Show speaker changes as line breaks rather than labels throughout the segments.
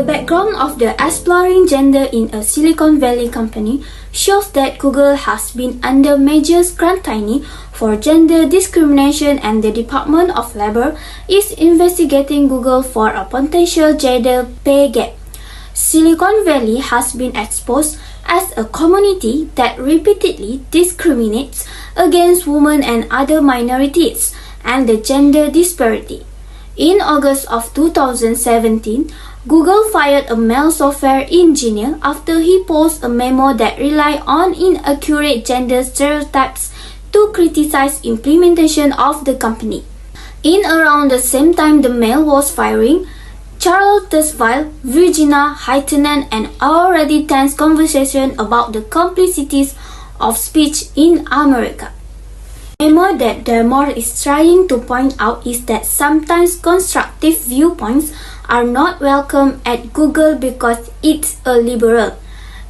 The background of the exploring gender in a Silicon Valley company shows that Google has been under major scrutiny for gender discrimination, and the Department of Labor is investigating Google for a potential gender pay gap. Silicon Valley has been exposed as a community that repeatedly discriminates against women and other minorities, and the gender disparity. In August of 2017, Google fired a male software engineer after he posted a memo that relied on inaccurate gender stereotypes to criticize implementation of the company. In around the same time the male was firing, Charlottesville, Virginia, heightened an already tense conversation about the complexities of speech in America. The memo that Dermore is trying to point out is that sometimes constructive viewpoints are not welcome at Google because it's a liberal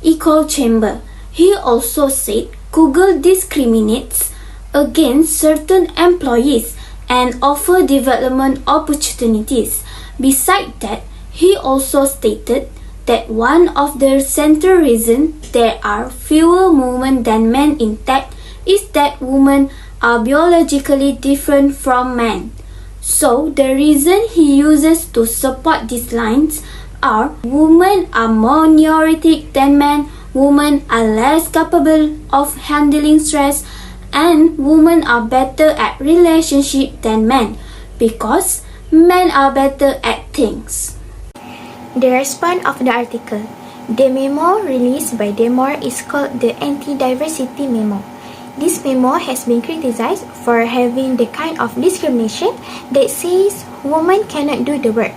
echo chamber. He also said Google discriminates against certain employees and offer development opportunities. Besides that, he also stated that one of the central reasons there are fewer women than men in tech is that women are biologically different from men. So the reason he uses to support these lines are women are more neurotic than men, women are less capable of handling stress, and women are better at relationships than men because men are better at things.
The response of the article. The memo released by Dermore is called the Anti-Diversity Memo. This memo has been criticized for having the kind of discrimination that says women cannot do the work.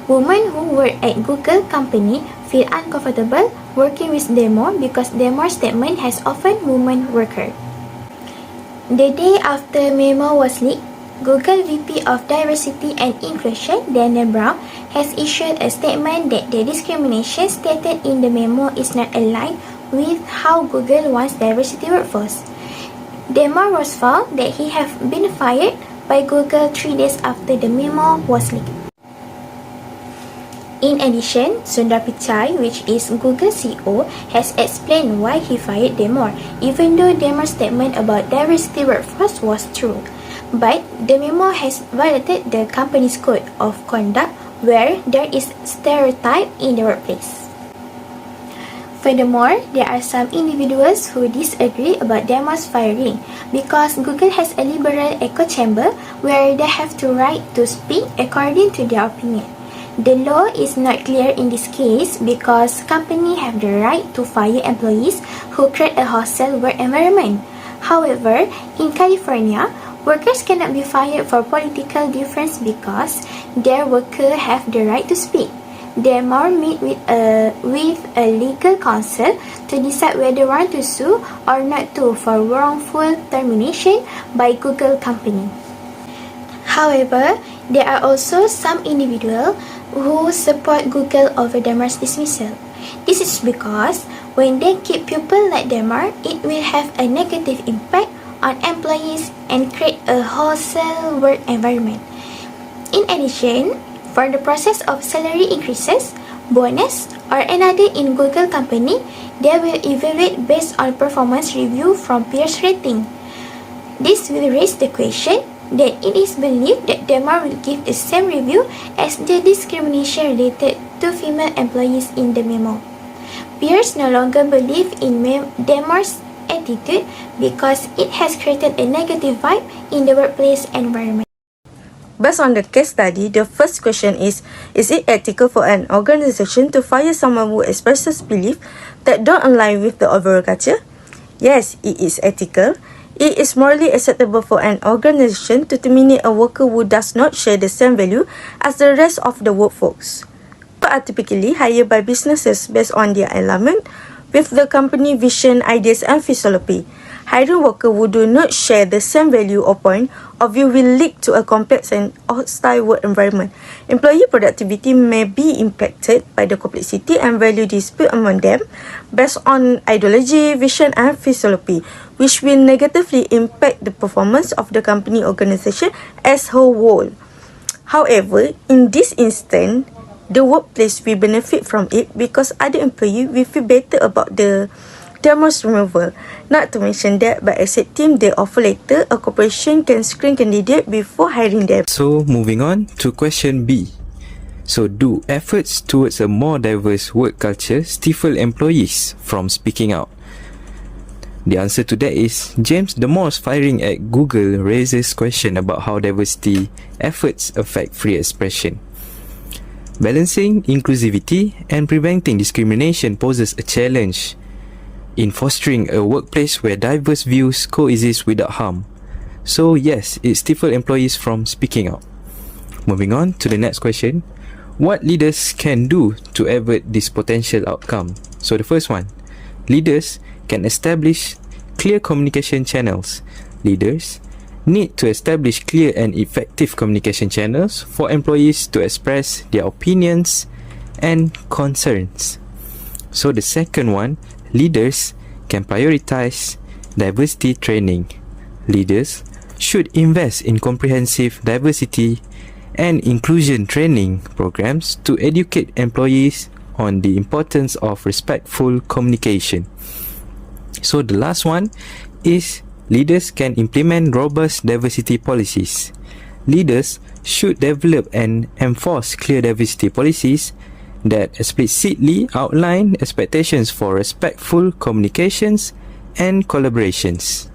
Women who work at Google company feel uncomfortable working with Dermore because Dermore's statement has often women worker. The day after memo was leaked, Google VP of Diversity and Inclusion, Daniel Brown, has issued a statement that the discrimination stated in the memo is not aligned with how Google wants diversity workforce. Dermore was found that he had been fired by Google 3 days after the memo was leaked. In addition, Sundar Pichai, which is Google CEO, has explained why he fired Dermore, even though Dermore's statement about diversity workforce was true. But the memo has violated the company's code of conduct where there is stereotype in the workplace. Furthermore, there are some individuals who disagree about Dermore's firing because Google has a liberal echo chamber where they have the right to speak according to their opinion. The law is not clear in this case because companies have the right to fire employees who create a hostile work environment. However, in California, workers cannot be fired for political difference because their workers have the right to speak. Dermore meet with a legal counsel to decide whether want to sue or not to for wrongful termination by Google company. However, there are also some individuals who support Google over Dermore's dismissal. This is because when they keep people like Dermore, it will have a negative impact on employees and create a hostile work environment. In addition, for the process of salary increases, bonus, or another in Google company, they will evaluate based on performance review from peers rating. This will raise the question that it is believed that Dermore will give the same review as the discrimination related to female employees in the memo. Peers no longer believe in Dermore's attitude because it has created a negative vibe in the workplace environment.
Based on the case study, the first question is it ethical for an organization to fire someone who expresses beliefs that don't align with the overall culture? Yes, it is ethical. It is morally acceptable for an organization to terminate a worker who does not share the same value as the rest of the workforce. People are typically hired by businesses based on their alignment with the company vision, ideas, and philosophy. Hiring workers who do not share the same value or point of view will lead to a complex and hostile work environment. Employee productivity may be impacted by the complexity and value dispute among them based on ideology, vision, and philosophy, which will negatively impact the performance of the company organization as a whole. However, in this instance, the workplace will benefit from it because other employees will feel better about the terms removal. Not to mention that by accepting the offer letter, a corporation can screen candidate before hiring them.
So moving on to question B. So do efforts towards a more diverse work culture stifle employees from speaking out? The answer to that is James Damore's firing at Google raises question about how diversity efforts affect free expression. Balancing inclusivity and preventing discrimination poses a challenge in fostering a workplace where diverse views coexist without harm. So yes, it stifles employees from speaking out. Moving on to the next question. What leaders can do to avert this potential outcome? So the first one, leaders can establish clear communication channels. Leaders need to establish clear and effective communication channels for employees to express their opinions and concerns. So the second one, leaders can prioritize diversity training. Leaders should invest in comprehensive diversity and inclusion training programs to educate employees on the importance of respectful communication. So the last one is leaders can implement robust diversity policies. Leaders should develop and enforce clear diversity policies that explicitly outline expectations for respectful communications and collaborations.